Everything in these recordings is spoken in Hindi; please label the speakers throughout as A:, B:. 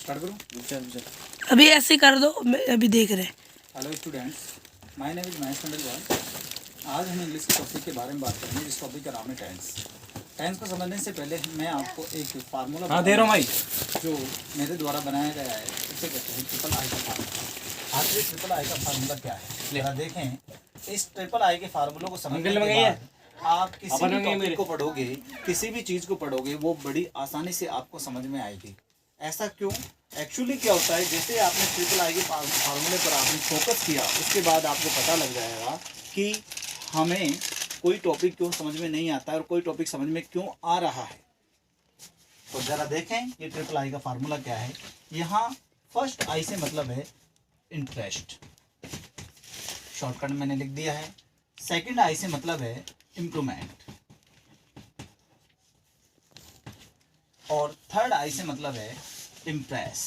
A: स्टार्ट करूँ?
B: अभी ऐसे कर दो, अभी देख रहे हैं।
A: Hello students, my name is Mahesh Khandelwal. आज हम इंग्लिश के टॉपिक के बारे में बात करेंगे, जिस टॉपिक का नाम है टेंस। टेंस को समझने से पहले मैं आपको एक फार्मूला
C: दे रहा हूँ भाई,
A: जो मेरे द्वारा बनाया गया है, उसे कहते हैं ट्रिपल आई का फार्मूला। आखिर ट्रिपल आई का फार्मूला क्या है, जरा देखें। इस ट्रिपल आई के फार्मूलों को समझने के बाद आप किसी भी टॉपिक को पढ़ोगे, किसी भी चीज़ को पढ़ोगे, वो बड़ी आसानी से आपको समझ में आएगी। ऐसा क्यों? एक्चुअली क्या होता है, जैसे आपने ट्रिपल आई के फार्मूले पर आपने फोकस किया, उसके बाद आपको पता लग जाएगा कि हमें कोई टॉपिक क्यों समझ में नहीं आता है और कोई टॉपिक समझ में क्यों आ रहा है। तो ज़रा देखें ये ट्रिपल आई का फार्मूला क्या है। यहाँ फर्स्ट आई से मतलब है इंटरेस्ट, शॉर्टकट मैंने लिख दिया है। सेकंड आई से मतलब है इम्प्रूवमेंट, और थर्ड आई से मतलब है इम्प्रेस।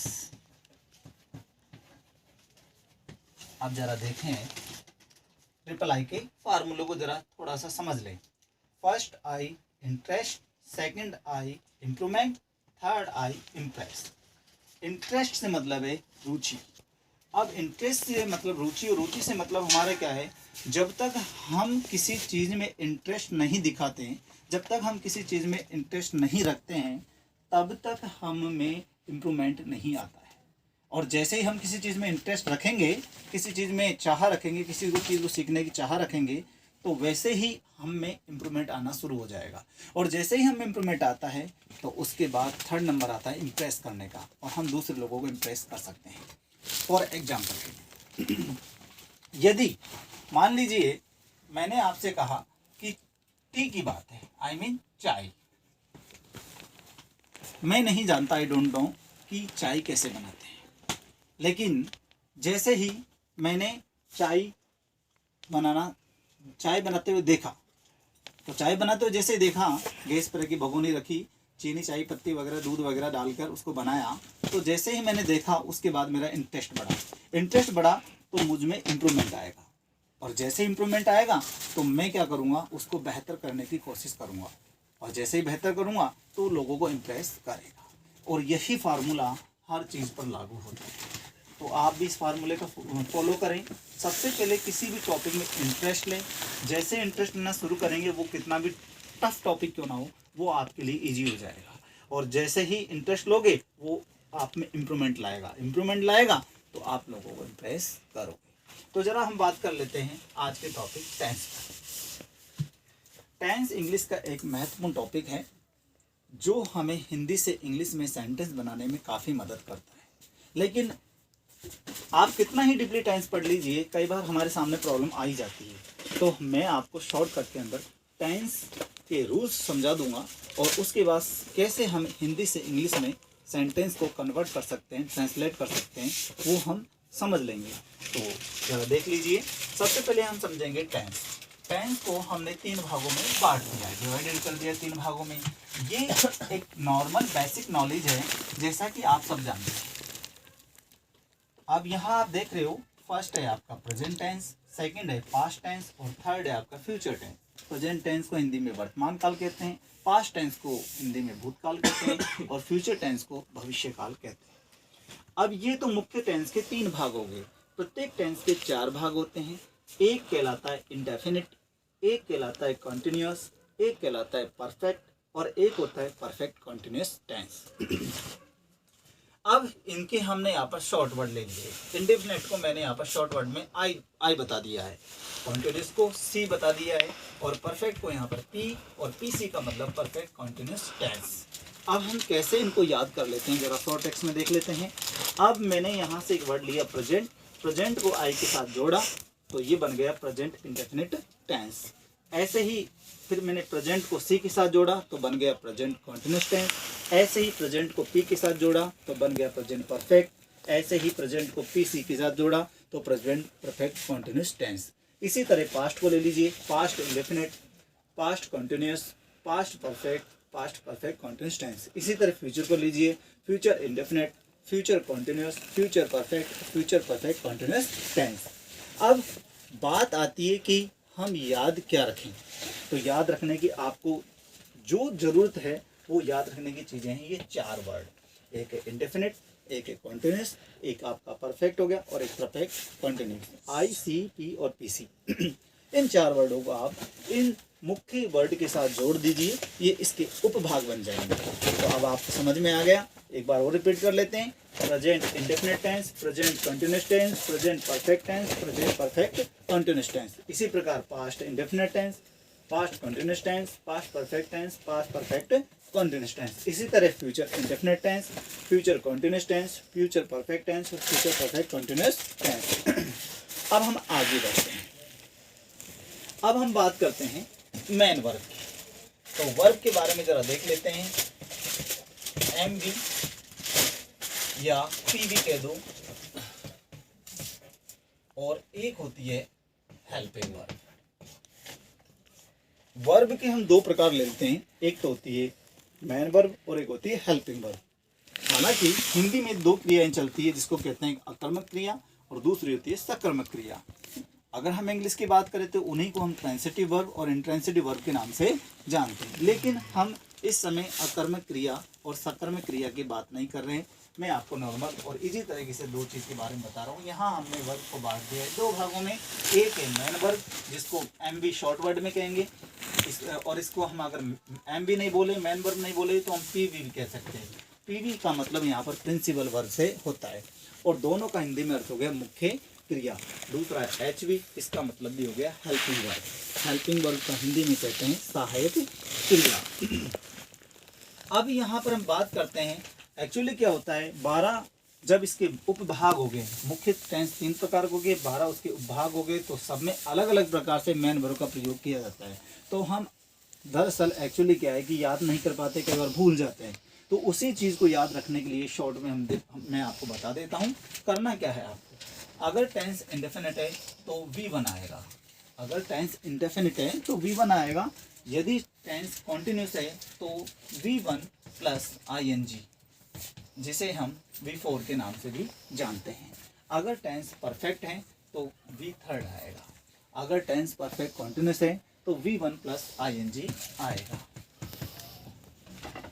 A: अब जरा देखें ट्रिपल आई के फार्मूलों को, जरा थोड़ा सा समझ लें। फर्स्ट आई इंटरेस्ट, सेकंड आई इम्प्रूवमेंट, थर्ड आई इम्प्रेस। इंटरेस्ट से मतलब है रुचि। अब इंटरेस्ट से मतलब रुचि, और रुचि से मतलब हमारा क्या है, जब तक हम किसी चीज़ में इंटरेस्ट नहीं दिखाते, जब तक हम किसी चीज़ में इंटरेस्ट नहीं रखते हैं, तब तक हम में इम्प्रूवमेंट नहीं आता है। और जैसे ही हम किसी चीज़ में इंटरेस्ट रखेंगे, किसी चीज़ में चाह रखेंगे, किसी को चीज़ को सीखने की चाह रखेंगे, तो वैसे ही हम में इम्प्रूवमेंट आना शुरू हो जाएगा। और जैसे ही हम इम्प्रूवमेंट आता है, तो उसके बाद थर्ड नंबर आता है इम्प्रेस करने का, और हम दूसरे लोगों को इम्प्रेस कर सकते हैं। फॉर एग्जाम्पल, यदि मान लीजिए मैंने आपसे कहा कि टी की बात है, आई मीन चाय। मैं नहीं जानता, आई डोंट नो कि चाय कैसे बनाते हैं, लेकिन जैसे ही मैंने चाय बनाते हुए देखा, तो चाय बनाते हुए जैसे ही देखा, गैस पर की भगोनी रखी, चीनी, चाय पत्ती वगैरह, दूध वगैरह डालकर उसको बनाया, तो जैसे ही मैंने देखा, उसके बाद मेरा इंटरेस्ट बढ़ा तो मुझ में इम्प्रूवमेंट आएगा। और जैसे इम्प्रूवमेंट आएगा तो मैं क्या करूँगा, उसको बेहतर करने की कोशिश करूँगा, और जैसे ही बेहतर करूँगा तो लोगों को इम्प्रेस करेगा। और यही फार्मूला हर चीज़ पर लागू होता है। तो आप भी इस फार्मूले का फॉलो करें। सबसे पहले किसी भी टॉपिक में इंटरेस्ट लें। जैसे इंटरेस्ट लेना शुरू करेंगे, वो कितना भी टफ टॉपिक क्यों ना हो, वो आपके लिए इजी हो जाएगा। और जैसे ही इंटरेस्ट लोगे, वो आप में इम्प्रूवमेंट लाएगा तो आप लोगों को इम्प्रेस करोगे। तो ज़रा हम बात कर लेते हैं आज के टॉपिक टेंस पर। टेंस इंग्लिश का एक महत्वपूर्ण टॉपिक है, जो हमें हिंदी से इंग्लिश में सेंटेंस बनाने में काफ़ी मदद करता है। लेकिन आप कितना ही डीपली टेंस पढ़ लीजिए, कई बार हमारे सामने प्रॉब्लम आ ही जाती है। तो मैं आपको शॉर्टकट के अंदर टेंस के रूल्स समझा दूंगा, और उसके बाद कैसे हम हिंदी से इंग्लिश में सेंटेंस को कन्वर्ट कर सकते हैं, ट्रांसलेट कर सकते हैं, वो हम समझ लेंगे। तो ज़रा देख लीजिए। सबसे पहले हम समझेंगे टेंस। टेंस को हमने 3 भागों में बांट दिया है, डिवाइडेड कर दिया 3 भागों में। ये एक नॉर्मल बेसिक नॉलेज है, जैसा कि आप सब जानते हैं। अब यहाँ आप देख रहे हो, फर्स्ट है आपका प्रेजेंट टेंस, सेकंड है पास्ट टेंस, और थर्ड है आपका फ्यूचर टेंस। प्रेजेंट टेंस को हिंदी में वर्तमान काल कहते हैं, पास्ट टेंस को हिंदी में भूतकाल कहते हैं, और फ्यूचर टेंस को भविष्यकाल कहते हैं। अब ये तो मुख्य टेंस के 3 भाग हो गए। प्रत्येक टेंस के 4 भाग होते हैं। एक कहलाता है इंडेफिनिट, एक कहलाता है कॉन्टिन्यूअस, एक कहलाता है परफेक्ट, और एक होता है परफेक्ट कॉन्टिन्यूअस टेंस। अब इनके हमने यहाँ पर शॉर्ट वर्ड ले लिए। इंडेफिनिट को मैंने यहाँ पर शॉर्ट वर्ड में आई बता दिया है, कॉन्टिन्यूअस को सी बता दिया है, और परफेक्ट को यहाँ पर पी, और पीसी का मतलब परफेक्ट कॉन्टिन्यूअस टेंस। अब हम कैसे इनको याद कर लेते हैं, जरा शॉर्ट टेक्स्ट में देख लेते हैं। अब मैंने यहाँ से एक वर्ड लिया प्रेजेंट, प्रेजेंट को आई के साथ जोड़ा, तो ये बन गया प्रेजेंट इंडेफिनिट टेंस। ऐसे ही फिर मैंने प्रेजेंट को सी के साथ जोड़ा, तो बन गया प्रेजेंट कॉन्टिन्यूअस टेंस। ऐसे ही प्रेजेंट को पी के साथ जोड़ा, तो बन गया प्रेजेंट परफेक्ट। ऐसे ही प्रेजेंट को पी सी के साथ जोड़ा, तो प्रेजेंट परफेक्ट कॉन्टिन्यूअस टेंस। इसी तरह पास्ट को ले लीजिए, past indefinite, past continuous, past perfect, past perfect continuous tense. इसी तरह फ्यूचर को लीजिए, future indefinite, future continuous, future perfect, future perfect continuous tense. अब बात आती है कि हम याद क्या रखें। तो याद रखने की आपको जो ज़रूरत है, वो याद रखने की चीज़ें हैं ये 4 वर्ड। एक है इंडेफिनिट, एक है कॉन्टिन्यूस, एक आपका परफेक्ट हो गया और एक परफेक्ट कॉन्टिन्यूस, आई सी पी और पी सी। इन 4 वर्डों को आप इन मुख्य वर्ड के साथ जोड़ दीजिए, ये इसके उपभाग बन जाएंगे। तो अब आपको समझ में आ गया, एक बार और रिपीट कर लेते हैं। Present indefinite tense, present continuous tense, present perfect tense, present perfect continuous tense. इसी प्रकार past indefinite tense, past continuous tense, past perfect tense, past perfect continuous tense. इसी तरह future indefinite tense, future continuous tense, future perfect tense और फ्यूचर परफेक्ट कंटिन्यूअस टेंस। अब हम आगे बढ़ते हैं। अब हम बात करते हैं मेन वर्ब की। तो वर्ब के बारे में जरा देख लेते हैं। एम बी या पी बी कह दो, और एक होती है हेल्पिंग वर्ब। वर्ब के हम 2 प्रकार लेते हैं, एक तो होती है मेन वर्ब और एक होती है हेल्पिंग वर्ब। हालांकि हिंदी में 2 क्रियाएं चलती है, जिसको कहते हैं अकर्मक क्रिया और दूसरी होती है सकर्मक क्रिया। अगर हम इंग्लिश की बात करें तो उन्हीं को हम ट्रांसिटिव वर्ब और इंट्रांसिटिव वर्ब के नाम से जानते हैं, लेकिन हम इस समय अकर्मक क्रिया और सकर्मक क्रिया की बात नहीं कर रहे हैं। मैं आपको नॉर्मल और इजी तरीके से 2 चीज़ के बारे में बता रहा हूँ। यहाँ हमने वर्ब को बांट दिया है 2 भागों में। एक है मेन वर्ब, जिसको एम बी शॉर्ट वर्ड में कहेंगे, और इसको हम अगर एम बी नहीं बोले, मेन वर्ब नहीं बोले, तो हम पी वी भी कह सकते हैं। पी वी का मतलब यहाँ पर प्रिंसिपल वर्ब से होता है, और दोनों का हिंदी में अर्थ हो गया मुख्य क्रिया। दूसरा है एच वी, इसका मतलब भी हो गया हेल्पिंग वर्ब। हेल्पिंग वर्ब का हिंदी में कहते हैं सहायक क्रिया। अब यहाँ पर हम बात करते हैं एक्चुअली क्या होता है। 12 जब इसके उपभाग हो गए, मुख्य टेंस 3 प्रकार हो गए, 12 उसके उपभाग हो गए, तो सब में अलग अलग प्रकार से मेन वर्ब का प्रयोग किया जाता है। तो हम दरअसल एक्चुअली क्या है कि याद नहीं कर पाते, कई बार भूल जाते हैं। तो उसी चीज़ को याद रखने के लिए शॉर्ट में मैं आपको बता देता हूँ। करना क्या है आपको, अगर टेंस इंडेफिनिट है तो V1 आएगा। अगर टेंस इंडेफिनिट है तो V1 आएगा। यदि टेंस कॉन्टिन्यूस है तो V1 प्लस ING, जिसे हम V4 के नाम से भी जानते हैं। अगर टेंस परफेक्ट है तो V3 आएगा। अगर टेंस परफेक्ट कॉन्टिन्यूस है तो V1 प्लस ING आएगा।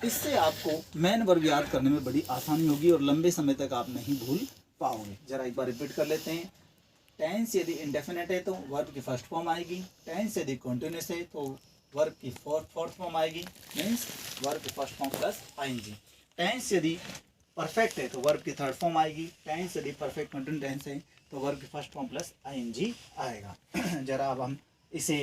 A: इससे आपको मेन वर्ब याद करने में बड़ी आसानी होगी और लंबे समय तक आप नहीं भूल पाओगे। जरा एक बार रिपीट कर लेते हैं। टेंस यदि इंडेफिनिट है तो वर्ब की फर्स्ट फॉर्म आएगी। टेंस यदि कॉन्टिन्यूस है तो वर्ब की फोर्थ फॉर्म आएगी, मीन्स वर्ब की first form plus ING। Tense यदि परफेक्ट है तो वर्ब की थर्ड फॉर्म आएगी। टेंस यदि परफेक्ट कंटिन्यूस टेंस है तो वर्ब की फर्स्ट फॉर्म प्लस ING आएगा। जरा अब हम इसे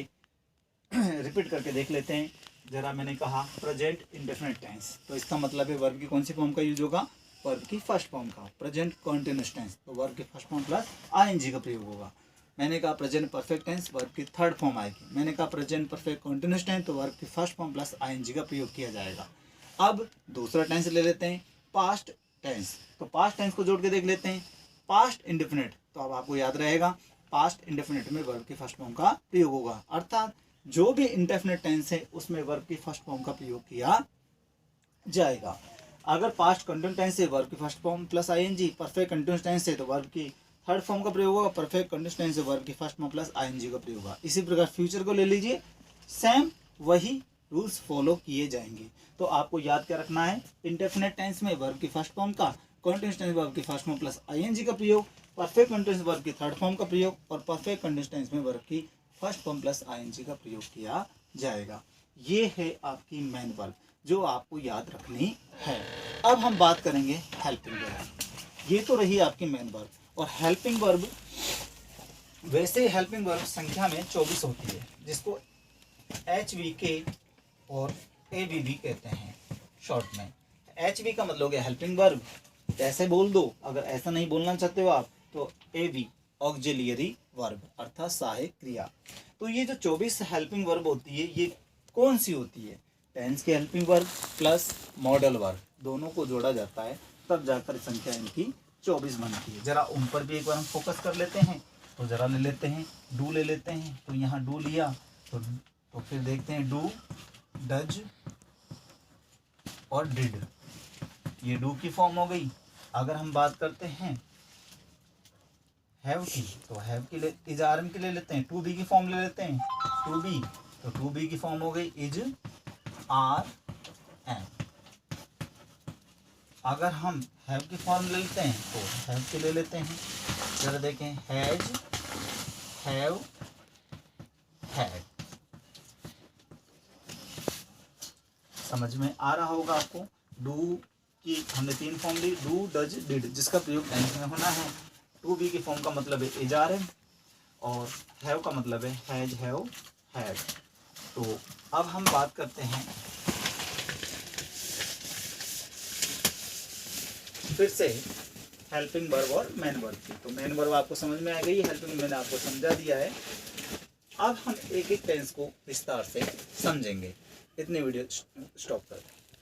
A: रिपीट करके देख लेते हैं। जरा मैंने कहा प्रेजेंट इंडेफिनिट टेंस, तो इसका मतलब है वर्ब की कौन सी फॉर्म का यूज होगा, वर्ब की फर्स्ट फॉर्म का। प्रेजेंट कॉन्टिन्यूअस टेंस तो वर्ब की फर्स्ट फॉर्म प्लस ING का प्रयोग होगा। मैंने कहा प्रेजेंट परफेक्ट टेंस, वर्ब की थर्ड फॉर्म आएगी। मैंने कहा प्रेजेंट परफेक्ट कॉन्टिन्यूअस टेंस, तो वर्ब की फर्स्ट फॉर्म प्लस ING का प्रयोग किया जाएगा। अब दूसरा टेंस ले लेते हैं, पास्ट टेंस। तो पास्ट टेंस को जोड़ के देख लेते हैं। पास्ट इंडेफिनिट, तो अब आपको याद रहेगा पास्ट इंडेफिनिट में वर्ब की फर्स्ट फॉर्म का प्रयोग होगा, अर्थात जो भी इंडेफिनिट टेंस है उसमें वर्ब की फर्स्ट फॉर्म का प्रयोग किया जाएगा। अगर पास्ट कंटिन्यूअस टेंस है वर्ब की first form plus ING, perfect continuous tense है तो वर्ब की थर्ड फॉर्म का प्रयोग होगा, परफेक्ट कंटिन्यूअस टेंस है वर्ब की फर्स्ट फॉर्म प्लस ING का प्रयोग होगा। इसी प्रकार फ्यूचर को ले लीजिए, सेम वही रूल्स फॉलो किए जाएंगे। तो आपको याद क्या रखना है, इंडेफिनिट टेंस में वर्ब की फर्स्ट फॉर्म का, कंटिन्यूअस टेंस वर्ब की फर्स्ट फॉर्म प्लस ING का प्रयोग, परफेक्ट कंटिन्यूअस वर्ब की थर्ड फॉर्म का प्रयोग, और परफेक्ट कंटिन्यूअस टेंस में वर्ब की फर्स्ट फॉर्म प्लस ING का प्रयोग किया जाएगा। ये है आपकी मेन वर्ब जो आपको याद रखनी है। अब हम बात करेंगे हेल्पिंग वर्ब। ये तो रही आपकी मेन वर्ब, और हेल्पिंग वर्ब, वैसे हेल्पिंग वर्ब संख्या में 24 होती है, जिसको HVK और AVV कहते हैं शॉर्ट में। HV का मतलब हो गया हेल्पिंग वर्ब, ऐसे बोल दो। अगर ऐसा नहीं बोलना चाहते हो आप तो AV ऑक्सिलियरी वर्ब, अर्थात सहायक क्रिया। तो ये जो 24 हेल्पिंग वर्ब होती है ये कौन सी होती है, टेंस के helping verb plus modal verb, दोनों को जोड़ा जाता है तब जाकर संख्या इनकी 24 बनती है। जरा उन पर भी एक बार हम फोकस कर लेते हैं। तो जरा ले लेते हैं, डू ले लेते हैं। तो यहाँ डू लिया तो फिर देखते हैं डू, डज और डिड, ये डू की फॉर्म हो गई। अगर हम बात करते हैं हैव की, तो हैव की इज आर एम की ले लेते हैं। टू बी की फॉर्म ले लेते हैं, टू बी, तो टू बी की फॉर्म हो गई इज आर एम। अगर हम हैव की फॉर्म ले लेते हैं तो हैव की ले लेते हैं। जरा देखें, हैज, हैव, हैड। समझ में आ रहा होगा आपको। डू की हमने 3 फॉर्म ली, डू, डज, डिड, जिसका प्रयोग टेंस में होना है। टू बी की फॉर्म का मतलब है इज, आर, एम, और हैव का मतलब है हैज, हैव, हैड। तो अब हम बात करते हैं फिर से हेल्पिंग वर्ब और मेन वर्ब की। तो मेन वर्ब आपको समझ में आ गई, हेल्पिंग मैंने आपको समझा दिया है। अब हम एक एक टेंस को विस्तार से समझेंगे। इतनी वीडियो स्टॉप कर दें।